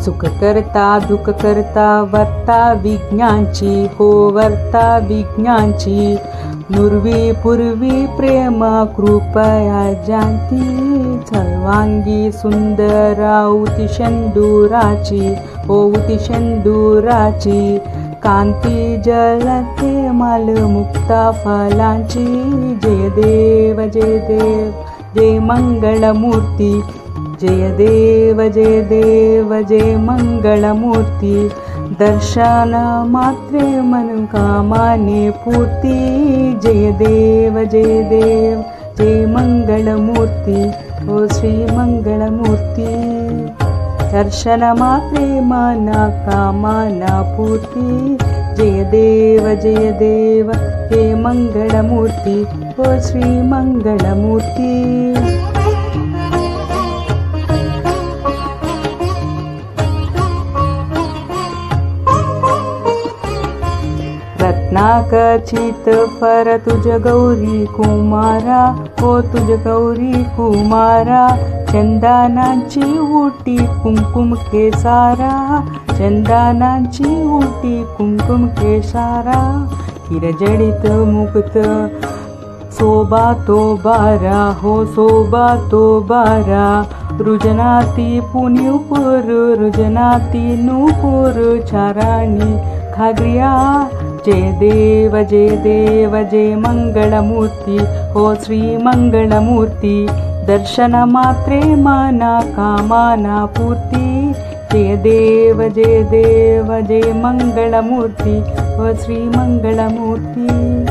सुख करता दुःख करता वर्ता विज्ञांची हो वर्ता विज्ञांची नुरवी पूर्वी प्रेम कृपया जानती सर्वांगी सुंदरा उती शेंदुराची उती शेंदुराची कांती जलते माल मुक्ता फलांची जय देव जय देव जय मंगलमूर्ती जय देव जय देव जय मंगलमूर्ती दर्शन मात्रे मनोकामने पूर्ती जय देव जय देव जय मंगलमूर्ती ओ श्री मंगलमूर्ती दर्शन मात्रे मनोकामना पूर्ती जय देव जय मंगलमूर्ती ओ श्री मंगलमूर्ती रत्नाकचित फर तुझ गौरी कुमारा हो तुझ गौरी कुमारा चंदनाची उटी कुंकुम केसारा चंदनाची उटी कुंकुम केसारा हिरजडित मुक्त शोभा तो बारा हो शोभा तो बारा रुजनाती पुण्यपुर रुजनाती नूपुर चाराणी घागरिया जय देव जय मंगलमूर्ती हो श्री मंगलमूर्ती दर्शन मात्रे मना कामना पूर्ती जय देव जय मंगलमूर्ती हो श्री मंगलमूर्ती।